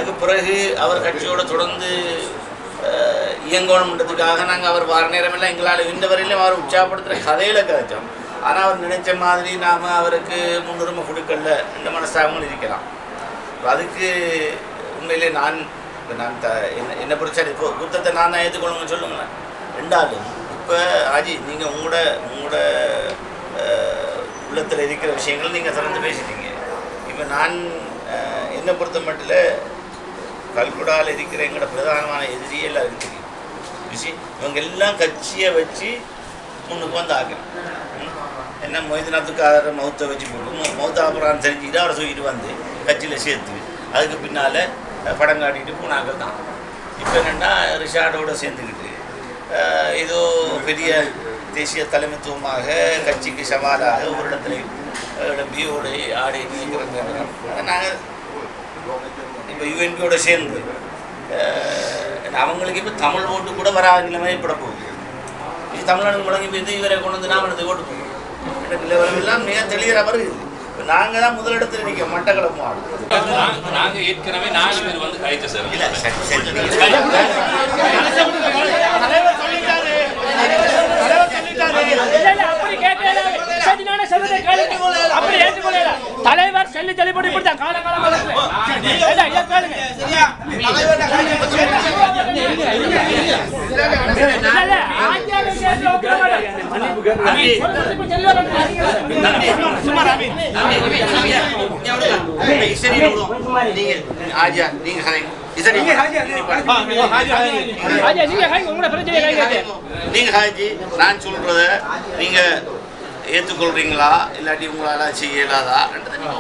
அதுக்கு பிறகு அவர் கட்சியோட தொடர்ந்து இயங்கணுன்றதுக்காக நாங்கள் அவர் வார நேரமெல்லாம் எங்களால் இந்த வரையிலும் அவர் உற்சாகப்படுத்துகிற கதையில் கதைச்சோம். ஆனால் அவர் நினைச்ச மாதிரி நாம் அவருக்கு முன்னுரிமை கொடுக்கல இந்த மனசாகவும் இருக்கலாம். அதுக்கு உண்மையிலே நான் என்ன பிரச்சனை இப்போ குத்தத்தை நான் தான் ஏற்றுக்கொள்ளுங்கன்னு சொல்லுங்களேன். ரெண்டாலும் இப்போ ஆஜி நீங்கள் உங்களோட உள்ளத்தில் இருக்கிற விஷயங்கள் நீங்கள் திறந்து பேசிட்டீங்க. இப்போ நான் என்னை பொறுத்த மட்டும் கல்குடாவில் இருக்கிற எங்களோட பிரதானமான எதிரியே எல்லாம் இருக்குது விஷயம். இவங்க எல்லாம் கட்சியை வச்சு முன்னுக்கு வந்து ஆக்கணும். என்ன மொய்தநாத்துக்கார மௌத்தை வச்சு போட்டு மௌத்தாபுரான்னு தெரிஞ்சுக்கிட்டு அவரை தூக்கிட்டு வந்து கட்சியில் சேர்த்து அதுக்கு பின்னால் படம் காட்டிட்டு போனாக்கள் தான். இப்போ என்னென்னா ரிஷார்டோடு சேர்ந்துக்கிட்டு ஏதோ பெரிய தேசிய தலைமைத்துவமாக கட்சிக்கு சவாலாக ஒரு இடத்துல இடம்பி ஓடி ஆடி நீங்கிறாங்க. நாங்கள் இப்போ யூஎன்பியோட சேர்ந்து அவங்களுக்கு இப்போ தமிழ் ஓட்டு கூட வராத நிலைமை ஏற்பட போகுது. இது தமிழ்நாடு முழங்கி போய் இவரை கொண்டு வந்து நாம் எனக்கு ஓட்டு போகணும். எனக்கு லெவலெல்லாம் மிக தெளிவாக வருது. இப்போ நாங்கள் தான் முதலிடத்தில் நிற்க மட்டக்களப்பு மாவட்டம். நாங்கள் ஏற்கனவே 4 பேர் வந்து கைது சார். இல்லை தலைவர் செல்லி தெளிப்படி கொடுத்தாங்க. நான் சொல்றத நீங்க ஏற்றுக்கொள்றீங்களா இல்லாட்டி உங்களால் செய்ய இயலாதா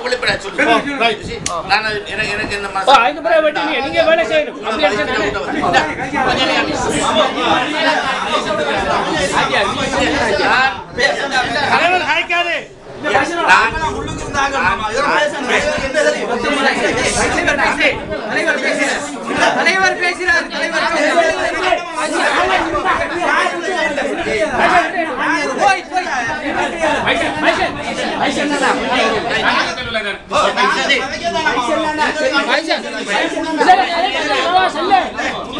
வெளிப்படையா சொல்லுங்க. நான் எனக்கு இந்த தலைவர் பேசுகிறார்.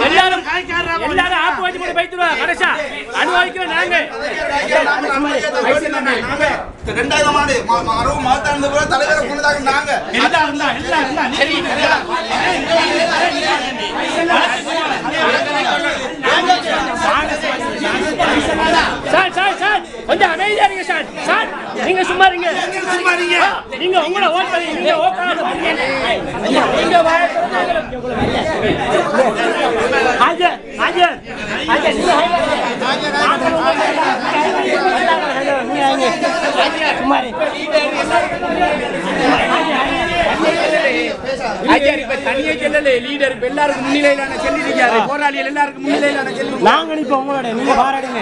எல்லாரும் ஆப்பு வச்சு போட்டு வைத்துருவா கடைசா அனுபவிக்கிற நாங்க 2000 ஆண்டு மரபு மாத்தாண்டு போல தலைவரை கொண்டதாக நாங்க கொஞ்சம் அமைதியா இருங்க சார். சார் நீங்க சும்மா இருங்க. நீங்க உங்களை ஓட் பண்ணி நீங்க தனியே செல்லல லீடர் எல்லாருக்கும் முன்னிலையிலான செல்லிருக்காரு. போராளிகள் எல்லாருக்கும் முன்னிலையிலான செல்லி நாங்க இப்ப உங்களோட நீங்க பாராடுங்க.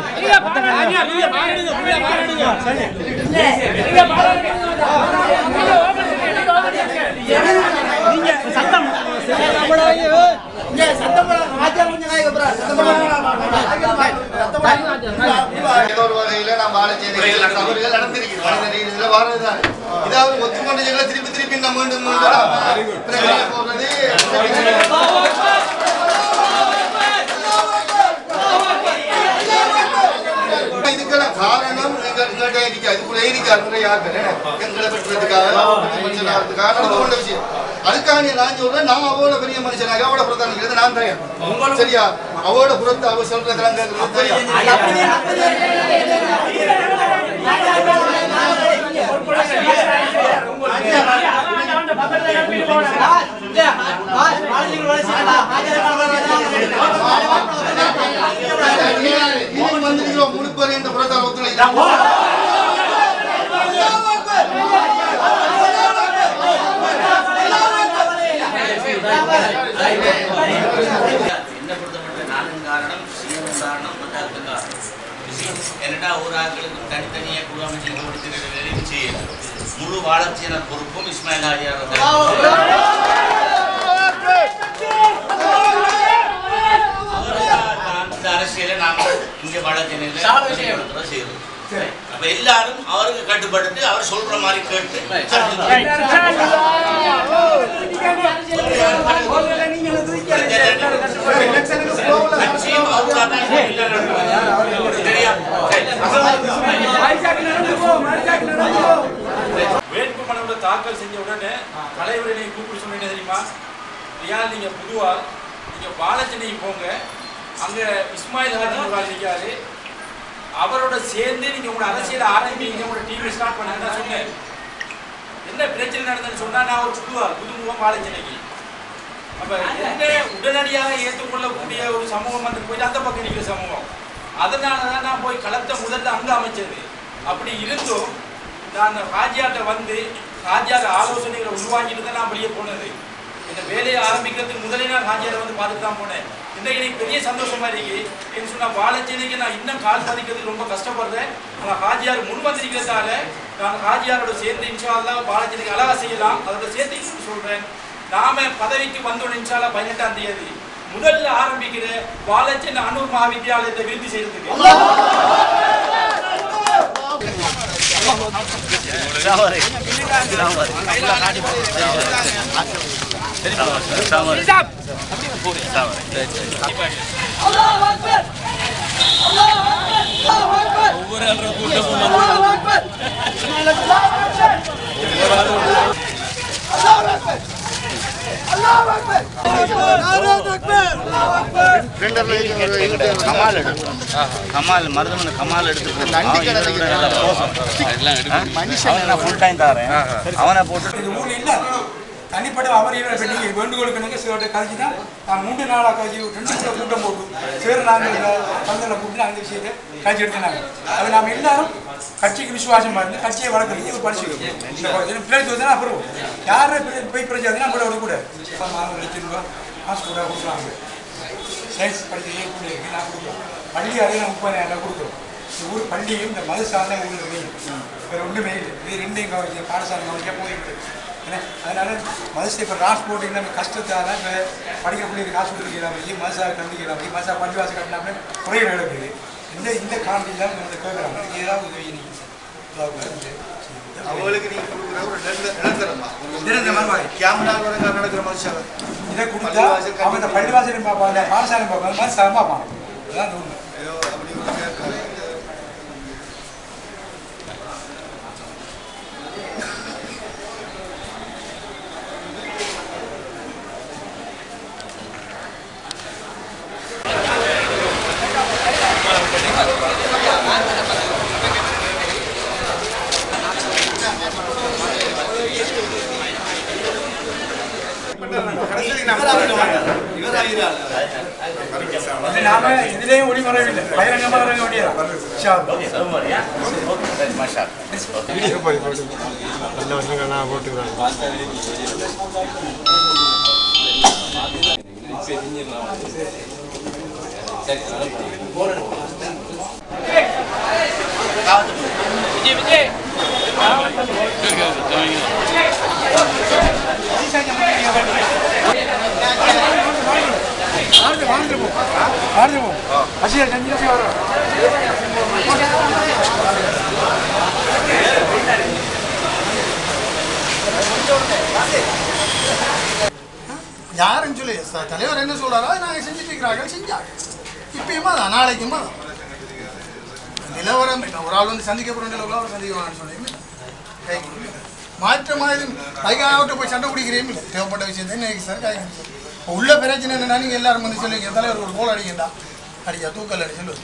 நீங்க சத்தம் வகையில நாம் வாழ செய்திகள் நடந்திருக்கிறது. இதாவது ஒத்துக்கொண்டு திருப்பி திருப்பி மீண்டும் போடுறது இதுக்கெல்லாம் காரணம் எங்கள்கிட்ட இருக்கு. அதுக்குள்ள இருக்காரு யாருக்கு எங்களை பெற்றதுக்காக நடந்து கொண்ட விஷயம். அதுக்காக நான் சொல்றேன், நான் அவோட பெரிய மனுஷனாக அவோட புறத்தான நான் தயார். சரியா? அவோட புறத்தை அவ சொல்றதுலாம் முழுப்பறி என்ற புறத்தால் ஒத்துழைப்பு என்ன பொறுத்தமட்டில் நானும் காரணம் சிஎம் காரணம் மற்ற காரணம் என்னடா ஒரு ஆட்களுக்கும் தனித்தனியாக குழு அமைச்சு கொடுத்துக்கிற வேலையும் செய்யல. முழு வளர்ச்சியான பொறுப்பும் இஸ்மாயில் ஹாஜியார் அந்த அரசியலை நாங்கள் இங்கே வளர்ச்சியில செய்யறோம். அப்ப எல்லாரும் அவருக்கு கட்டுப்பட்டு அவர் சொல்ற மாதிரி கேட்டு வேட்புமனுவை தாக்கல் செஞ்ச உடனே தலைவரை கூப்பிட்டு சொன்னீங்க தெரியுமா? ஐயா நீங்க பொதுவா நீங்க பாலச்சனை போங்க, அங்க இஸ்மாயில் ஹாஜி இருக்காரு, அவரோட சேர்ந்து நீங்க உங்களோட அரசியல் ஆரம்பிங்க, உங்களோட டிவி ஸ்டார்ட் பண்ணுங்க சொன்னேன். என்ன பிரச்சனை நடந்ததுன்னு சொன்னா நான் ஒரு புதுமுகம் பாலச்சனைக்கு அப்ப என்ன உடனடியாக ஏற்றுக்கொள்ளக்கூடிய ஒரு சமூகம் வந்து போயிட்டு அந்த பக்கம் நிற்கிற சமூகம். அதனாலதான் நான் போய் களத்தை முதல்ல அங்க அமைச்சது. அப்படி இருந்தும் நான் ஹாஜியாட்ட வந்து ஹாஜியார் ஆலோசனைகளை உருவாக்கிட்டு தான் நான் வெளியே போனது. இந்த வேலையை ஆரம்பிக்கிறதுக்கு முதலே நான் ஹாஜியாரை வந்து பார்த்துட்டு தான் போனேன். இன்றைக்கு எனக்கு பெரிய சந்தோஷமா இருக்கு. என்ன சொன்னா பாலச்சேனைக்கு நான் இன்னும் கால் பதிக்கிறதுக்கு ரொம்ப கஷ்டப்படுறேன். ஆனால் ஹாஜியார் முன் வந்திருக்கிறதால நான் ஹாஜியாரோட சேர்ந்து இன்ஷா அல்லாஹ் பாலச்சேனைக்கு அழகா செய்யலாம். அதோட சேர்த்து சொல்றேன், நாம பதவிக்கு வந்தோம் இன்ஷா அல்லாஹ் 18ஆம் தேதி முதல்ல ஆரம்பிக்கிற பாலச்சேனை அனூர் மகாவித்யாலயத்தை விருத்தி செய்யறதுக்கு கமால் மருதமனை கமால் எடுத்து மனுஷன் ஃபுல் டைம் தாரேன் அவனை போட்டு தனிப்பட்ட அவரையோட பெட்டிங்க வேண்டுகோளுக்கு சிலோட கழிச்சு தான் நான் 3 நாளாக கழிச்சு 2 கிலோ கூட்டம் போட்டு சேர நாங்கள் பந்தலில் கூட்டு அந்த விஷயத்தை கழிச்சு எடுத்துனாங்க. அது நாம் எல்லாரும் கட்சிக்கு விசுவாசமாக இருந்து கட்சியை வளர்க்குறது ஒரு படிச்சுக்கணும். பிள்ளைக்கு வந்து அப்புறம் யாரை போய் பிரச்சாரம் நம்மளோட விடக்கூடாது. 4 லட்சம் ரூபா காசு கூட கொடுக்குறாங்க. சயின்ஸ் படிக்க பிள்ளைக்கு நான் கொடுக்குறோம். பள்ளி அதையும் 30,000 கொடுக்குறோம். இந்த ஊர் பள்ளியும் இந்த மது சார்ந்த ஊரில் மெயின் வேறு ஒன்றுமே இல்லை. இது 2 கவனிக்க பாடசாலை கவனிக்க போயிட்டு அதனால மதுசை இப்போ டிரான்ஸ்போர்ட் நம்ம கஷ்டத்தால் இப்போ படிக்கிற பிள்ளைங்க காசு கொடுத்துக்கிறாங்க, மதுசா கண்டிக்கிறாங்க, மதுசா பள்ளிவாசல் கட்டினாமல் குறைகள் நடக்குது. இந்த காரணத்தில் தான் வந்து கேட்குறாங்க ஏதாவது உதவி நீங்கள் அவங்களுக்கு நீங்கள் கொடுக்குற ஒரு நிரந்தரமா கேமரா நடக்கிற மனுஷன் இதை கொடுத்தா அவங்க இந்த பள்ளிவாசலையும் பார்ப்பாங்க, பாடசாலையும் பார்ப்பாங்க, மதுசா பார்ப்பாங்க. அதுதான் உண்மை. நாம இதுலேயும் ஒளிமறைவில்லை, பகிரங்கமாக இறங்க வேண்டியதான். யாருன்னு சொல்லி தலைவர் என்ன சொல்றாரோ நாங்கள் செஞ்சுட்டு இருக்கிறார்கள், செஞ்சாங்க. இப்பயுமா தான் நாளைக்குமா தான் நிலவரம் ஒரு ஆள் வந்து சந்திக்கப்படும் நிலவரம் சந்திக்கணும்னு சொல்லி மாற்றமாக இது அதுக்காக போய் சண்டை பிடிக்கிறேன் இல்லை. தேவைப்பட்ட விஷயத்தை இன்னைக்கு சார் காய்கறி உள்ள பிரச்சனை என்னன்னா நீங்கள் எல்லாரும் வந்து சொல்லுவீங்க தலைவர் ஒரு கோல் அடிக்கண்டா அடிக்கா தூக்கல் அடி சொல்லுவது.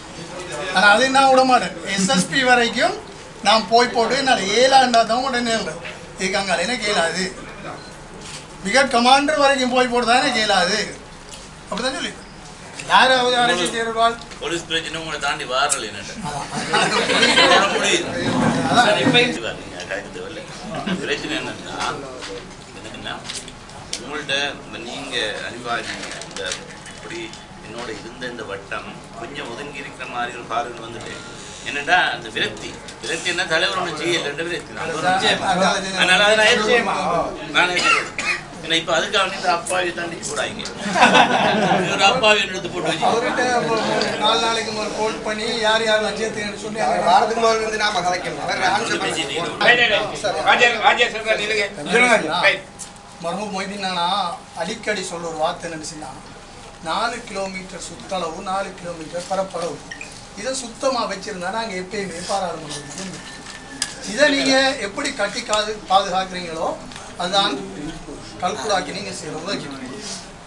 ஆனால் அதை நான் விட மாட்டேன். எஸ்எஸ்பி வரைக்கும் நான் போய் போட்டு என்னால் 7 தான் உடனே இல்லை இருக்காங்க. எனக்கு கேளாது. பிகட் கமாண்டர் வரைக்கும் போய் போட்டு தான் எனக்கு கேளாது. அப்படிதான் சொல்லி யாராவது அரசியல் செய்வாள் போலீஸ் பிரச்சனை உங்களை தாண்டி வாரல் பிரச்சனை என்னன்னா உங்கள்கிட்ட நீங்கள் அறிவாகிங்க இந்த இப்படி என்னோட இருந்த இந்த வட்டம் கொஞ்சம் ஒதுங்கி இருக்கிற மாதிரி ஒரு பார்வை வந்துட்டு என்னடா அந்த விரக்தி என்ன தலைவர் ஒன்று செய்யல விரக்தி அதனால அதை நான் ஏன்னா இப்போ அதுக்காக இந்த அப்பாவை தாண்டி போடாங்க ஒரு அப்பாவை எடுத்து போட்டு வச்சு அவர்கிட்ட 4 நாளைக்கு முதல் கோல் பண்ணி யார் யார் லட்சியத்தை சொல்லி வாரத்துக்கு முதல்ல இருந்து நாம மர்மூப் மொய்தீன் நானா அடிக்கடி சொல்ல ஒரு வார்த்தை நினைச்சுன்னா 4 கிலோமீட்டர் சுற்றளவு 4 கிலோமீட்டர் பரப்பளவு இதை சுத்தமாக வச்சுருந்தா நாங்கள் எப்பயுமே பாராளுமன்றம். இதை நீங்கள் எப்படி கட்டி பாதுகாக்கிறீங்களோ அதுதான் கல்குடாக்கி நீங்கள் செய்கிற உதவி.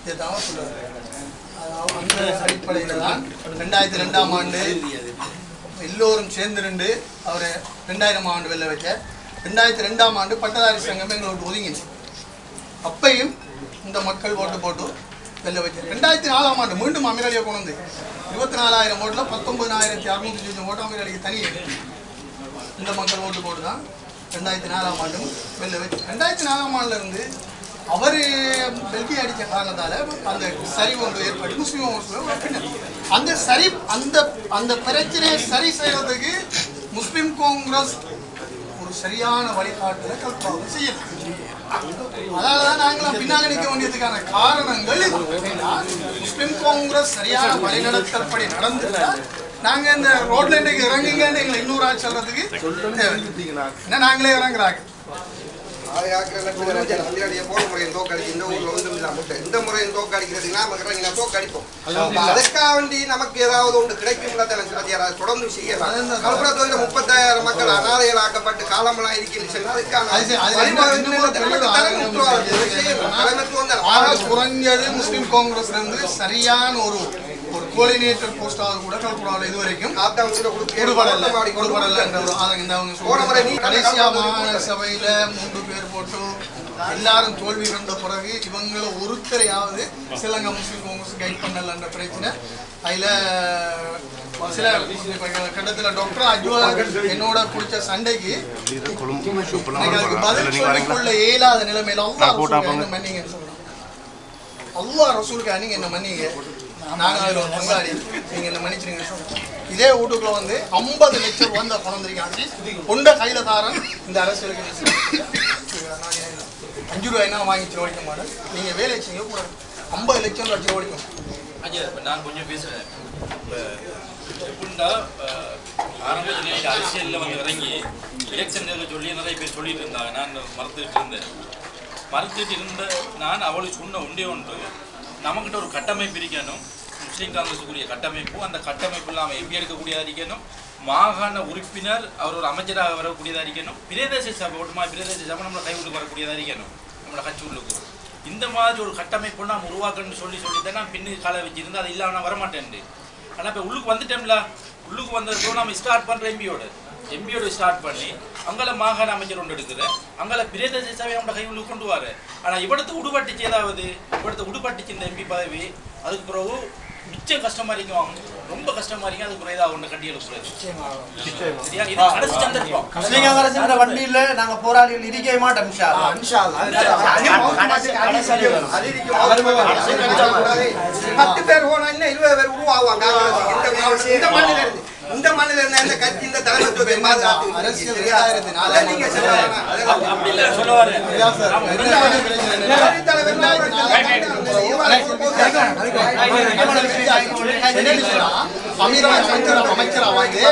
இதுதான் சொல்லுவார். அந்த அடிப்படையில் தான் 2002ஆம் ஆண்டு எல்லோரும் சேர்ந்துருந்து அவரை 2000ஆம் ஆண்டு வெளில வச்ச 2002ஆம் ஆண்டு பட்டதாரி சங்கம் எங்களோட ஒதுங்கிச்சு. அப்பையும் இந்த மக்கள் ஓட்டு போட்டு வெளில வச்சு 2004ஆம் ஆண்டு மீண்டும் அமீரலியை கொண்டு வந்து 24,000 ஓட்டில் 19,600 ஓட்டு அமீரலிக்கு தனியே இந்த மக்கள் ஓட்டு போட்டு தான் 2004ஆம் ஆண்டும் வெளில வச்சு 2004ஆம் ஆண்டுல இருந்து அவர் வெல்கி அடித்த காரணத்தால் அந்த சரிவு ஒன்று ஏற்பட்டு முஸ்லீம் அந்த சரி அந்த பிரச்சனையை சரி செய்யறதுக்கு முஸ்லீம் காங்கிரஸ் ஒரு சரியான வழிகாட்டுதலை கல்பாவது செய்யலாம். அதாவது தான் நாங்களாம் பின்னாடி நிற்க வேண்டியதுக்கான காரணங்கள் முஸ்லீம் காங்கிரஸ் சரியான வழிநடத்தல் படி நடந்துட்டா நாங்கள் இந்த ரோட்ல இன்றைக்கு இறங்குங்கன்னு எங்களை இன்னொரு ஆட்சி சொல்றதுக்கு ஏன்னா நாங்களே இறங்குறாங்க. போன முறையும் தோக்கடிச்சு இந்த ஊர்ல வந்து இந்த முறையும் தோக்கடிக்கிறதுக்கு நாம தோக்கடிப்போம். அதுக்காக வேண்டி நமக்கு ஏதாவது ஒன்று கிடைக்கும் தொடர்ந்து செய்யலாம். கல்புரத்தொழில 30,000 மக்கள் அனாதைகள் ஆக்கப்பட்டு காலமெல்லாம் குறைஞ்சது முஸ்லீம் காங்கிரஸ்ல இருந்து சரியான ஒரு கோஆர்டினேட்டர் போஸ்டாவது கூட கல்புராவில் இதுவரைக்கும் கடைசியா மாநகர சபையில 3 பேர் போட்டு எல்லாரும் தோல்வி கண்ட பிறகு இவங்களை ஒருத்தரையாவது சிலங்க முஸ்லீம் காங்கிரஸ் கைட் பண்ணலன்ற பிரச்சனை. அதுல சில கட்டத்துல டாக்டர் அஜ்வா என்னோட பிடிச்ச சண்டைக்கு அதுக்கு பதில் சொல்லிக்கொள்ள இயலாத நிலைமையில என்ன மன்னிங்கன்னு சொல்றோம். அல்லாஹ் ரசூலுக்கு நீங்க என்ன மன்னிங்க, நாங்கள் அதில் ஒரு பங்காளி, நீங்கள் என்ன மன்னிச்சிருங்க சொல்றோம். இதே வீட்டுக்குள்ள வந்து 50 லட்சம் ரூபா அந்த பணம் தெரியும் கொண்ட கையில தாரன் இந்த அரசியலுக்கு 5 ரூபாய்னா வாங்கிச்சு ஓடிக்க மாட்டேன். நீங்க வேலை செய்ய கூடாது 50 லட்சம் வச்சு ஓடிக்கணும். நான் கொஞ்சம் பேசுறேன். எப்படின்னா ஆரம்பத்தில் அரசியலில் வந்து இறங்கி எலெக்ஷன் சொல்லி நிறைய பேர் சொல்லிட்டு இருந்தாங்க. நான் மறுத்துட்டு இருந்த நான் அவளுக்கு சொன்ன உண்டு நமக்கிட்ட ஒரு கட்டமைப்பு இருக்கணும். முஸ்லீம் காங்கிரஸுக்குரிய கட்டமைப்பு, அந்த கட்டமைப்பு இல்லாமல் எம்பி எடுக்கக்கூடியதாக இருக்கணும். மாகாண உறுப்பினர் அவர் ஒரு அமைச்சராக வரக்கூடியதாக இருக்கணும். பிரதேச சபை பிரதேச சபை நம்மளை கைவிட்டு வரக்கூடியதாக இருக்கணும். நம்மளை கட்சிகளுக்கு இந்த மாதிரி ஒரு கட்டமைப்பு நாம் உருவாக்கணும்னு சொல்லித்தான் நான் பின்னு காலை வச்சிருந்து அது இல்லாமல் நான் வரமாட்டேன். ஆனால் இப்போ உள்ளுக்கு வந்துட்டோம்ல, உள்ளுக்கு வந்ததோ நம்ம ஸ்டார்ட் பண்ணுற எம்பியோட ஸ்டார்ட் பண்ணி அங்கே மாகாண அமைச்சர் ஒன்று எடுக்கிறேன், அங்கே பிரதேச சபை நம்மளை கைவிட்டு கொண்டு வர. ஆனால் இவடத்து உடுபட்டுச்சு, ஏதாவது இவடத்து உடுபட்டுச்சு இந்த எம்பி பதவி. அதுக்கு பிறகு மிச்சம் கஷ்டமா இருக்கும், ரொம்ப கஷ்டமா இருக்கும். அதுக்கு பிறகு ஒன்று கட்டி எழுப்புறது வண்டியில நாங்க போராளிகள் இருக்கவே மாட்டோம். 10 பேர் போனா இன்னும் 20 பேர் உருவாகுவாங்க. இந்த மண்ணில இருந்த இந்த கட்சி இந்த தலைமைத்துவத்தை அமைச்சரா வாங்கி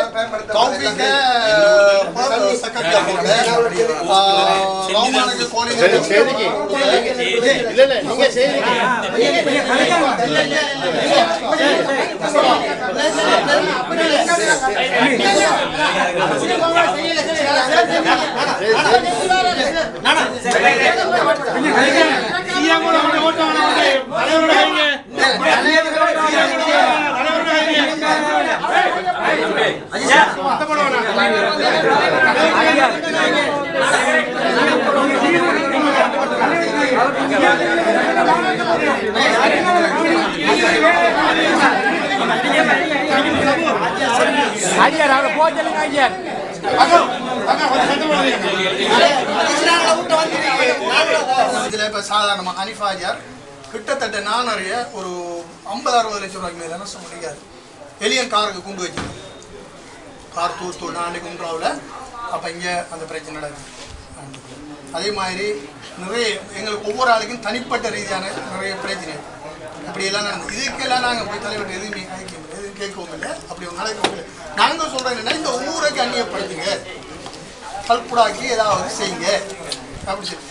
சாதாரணமா அனிஃபாஜர் கிட்டத்தட்ட நான் அறிய ஒரு 50-60 லட்சம் ரூபாய்க்கு மேல நஷ்டம் முடியாது. எலியன் காருக்கு கொண்டு வச்சு கார் தூள் நான் குன்றாவில் அப்போ இங்கே அந்த பிரச்சனை நடக்குது. அதே மாதிரி நிறைய எங்களுக்கு ஒவ்வொரு ஆளுக்கும் தனிப்பட்ட ரீதியான நிறைய பிரச்சனை இப்படியெல்லாம் நடந்தது. இதுக்கெல்லாம் நாங்கள் போய் தலைவர் எதுவுமே எதுவும் கேட்கவும் இல்லை, அப்படி ஒரு நடக்கவும் இல்லை. நாங்கள் சொல்கிறோம் என்னன்னா இந்த ஊருக்கு அந்நியப்படுத்துங்க, கல்புடாக்கி ஏதாவது செய்யுங்க அப்படி சொல்லி.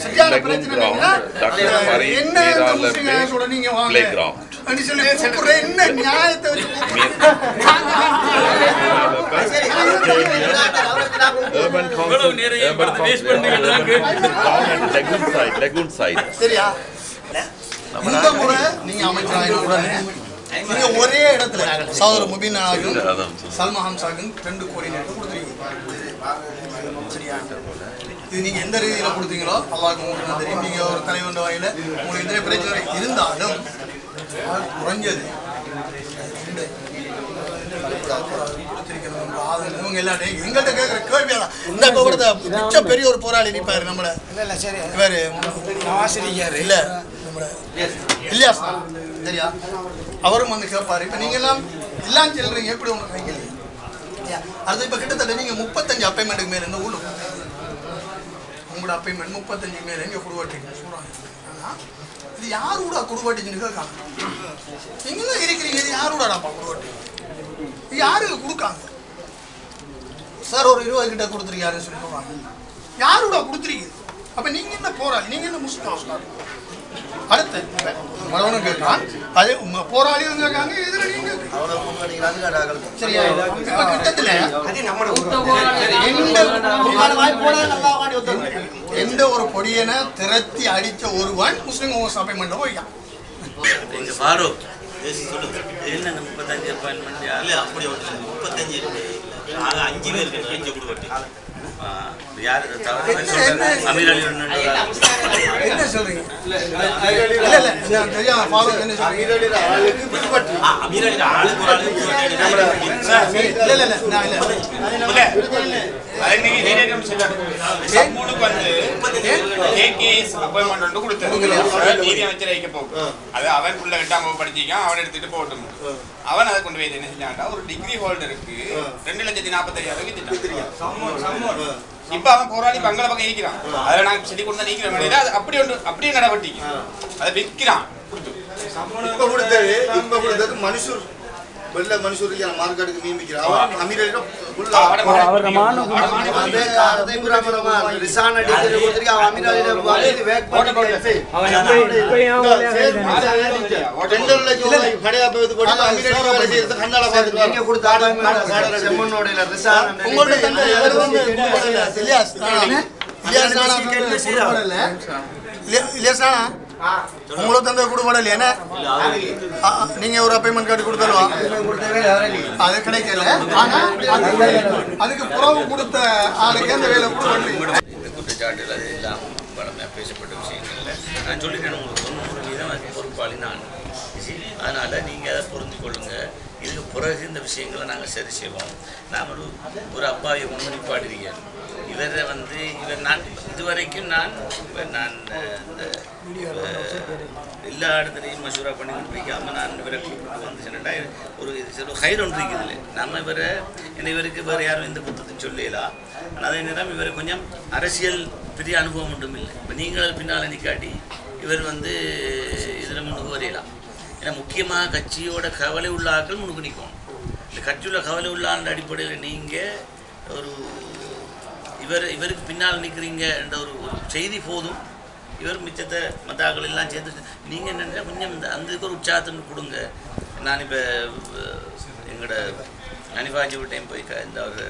சரியான பிரச்சனை என்ன நீங்க வாங்க அப்படி சொல்லி கூப்பிடுற என்ன நியாயத்தை வச்சு சரியா? இந்த முறை நீங்க அமைச்சராக நீங்க ஒரே இடத்துல சகோதரர் முபீன் ஆகும் சல்மா ஹம்சாக்கும் 2 கோடி நேரம் கொடுத்துருக்கீங்க. சரியா? இது நீங்க எந்த ரீதியில கொடுத்தீங்களோ அல்லாஹ்க்கு உங்களுக்கு தெரியும். நீங்க ஒரு தலைவன் வகையில உங்களுக்கு எந்த பிரச்சனை இருந்தாலும் குறைஞ்சது இவங்க எல்லாத்தையும் எங்கள்கிட்ட கேட்கிற கேள்வியாதான். இந்த கொடுத்த மிச்ச பெரிய ஒரு போராளி நிற்பாரு நம்மள இவரு இல்ல நம்மள இல்லையா சரியா? அவரும் வந்து கேட்பாரு. இப்ப நீங்க எல்லாம் சொல்றீங்க எப்படி ஒன்று வைக்கலையே அது இப்ப கிட்டத்தட்ட நீங்க 35 அப்பாயின்மெண்ட்டுக்கு மேல இந்த ஊர்ல உங்களோட அப்பாயின்மெண்ட் 35 மேல இங்க குடுவாட்டிங்க சொல்றாங்க. இது யாரோட குடுவாட்டிச்சுன்னு கேட்காங்க. நீங்க இருக்கிறீங்க இது யாரோடாப்பா குடுவாட்டி யாருக்கு கொடுக்காங்க சார்? ஒரு 20 கிட்ட கொடுத்துருக்காருன்னு சொல்லி சொல்றாங்க. யாரோட கொடுத்துருக்கீங்க? அப்ப நீங்க என்ன போராளி? நீங்க என்ன முஸ்லிம்? அடுத்து மரவனும் கேட்கான் அதே போராளி இருக்காங்க. இதுல நீங்க சரியா? இப்ப கிட்டத்துல எந்த ஒரு பொடியனை திரத்தி அடிச்ச ஒருவன் முஸ்லிம் அப்பாயின்மெண்ட்ல போய்க்கான். எங்க ஃபாரூக் என்ன 35 அப்பாயின்மெண்ட் யாரு அப்படி 35 5 பேருக்கு செஞ்சு கொடுவட்டி யாரு அமீர் அலி என்ன சொல்றீங்க? இல்ல இல்ல தெரியாம ஃபாரூக் என்ன சொல்றீங்க? அமீர் அலி ஆளுக்கு ஒரு ஆளு இல்ல இல்ல நான் இல்ல சம்மூனுக்கு வந்து கேகேஎஸ் அப்பாயின்மெண்ட் வந்து கொடுத்தாரு. நீதி அமைச்சர் வைக்க போகும் அது அவன் உள்ள 8ஆம் படிச்சிருக்கான். அவன் எடுத்துட்டு போகட்டும். அவன் அதை கொண்டு போய் என்ன செஞ்சான்டா ஒரு டிகிரி ஹோல்டருக்கு 2,45,000 இப்ப அவன் போராடி பங்கள பக்கம் இருக்கிறான். அதில் நாங்கள் செடி கொண்டு தான் நீக்கிறோம். அது அப்படியே நடவடிக்கை அதை விற்கிறான். இப்ப கொடுத்தது மனுஷூர் வெள்ள மனுஷூருக்கு மார்க்கெட்டுக்கு மீன் அவன் அமீரலிடம் உங்களுக்கு தந்த கொடுபடல என்ன நீங்க ஒரு அப்பாயின்மெண்ட் கார்டு கொடுத்தல்வா அது கிடைக்கல. ஆனா அதுக்கு புறவு கொடுத்த ஆளுக்கு அந்த வேலை கொடுக்கல. இந்த குற்றச்சாட்டுகள் அது எல்லாம் பலமையாக பேசப்பட்ட விஷயங்கள்ல நான் சொல்லிட்டேன் உங்களுக்கு 90% பொறுப்பாளி நான். அதனால் நீங்கள் அதை புரிந்து கொள்ளுங்க. இதுக்கு பிறகு இந்த விஷயங்களை நாங்கள் சரி செய்வோம். நான் ஒரு அப்பாவை கொண்டு நிப்பாட்டிருக்கேன். இவரை வந்து நான் இதுவரைக்கும் நான் இந்த எல்லா இடத்துலையும் மசூரா பண்ணி பிடிக்காமல் நான் இவரை கூப்பிட்டு வந்து சொன்னா ஒரு ஹைர் ஒன்று இருக்குதுல்ல நம்ம இவரை இவருக்கு வேறு யாரும் எந்த புத்தகத்தையும் சொல்லலாம். ஆனால் அதே நேரம் இவர் கொஞ்சம் அரசியல் பெரிய அனுபவம் ஒன்றும் இல்லை. இப்போ நீங்கள் பின்னால் நிற்காட்டி இவர் வந்து இதில் முன்னுக்கு வரையலாம். ஏன்னா முக்கியமாக கட்சியோட கவலை உள்ள ஆட்கள் முன்னுக்கு நிற்கும். இந்த கட்சியுள்ள கவலை உள்ள ஆண்ட அடிப்படையில் நீங்கள் ஒரு இவருக்கு பின்னால் நிற்கிறீங்க என்ற ஒரு செய்தி போதும். இவர் மிச்சத்தை மற்ற ஆக்கள் எல்லாம் சேர்த்து நீங்கள் என்னென்னா கொஞ்சம் அந்த இதுக்கு ஒரு உற்சாகத்தை கொடுங்க. நான் இப்போ எங்களோட அனிபாஜி டைம் போய் இந்த ஒரு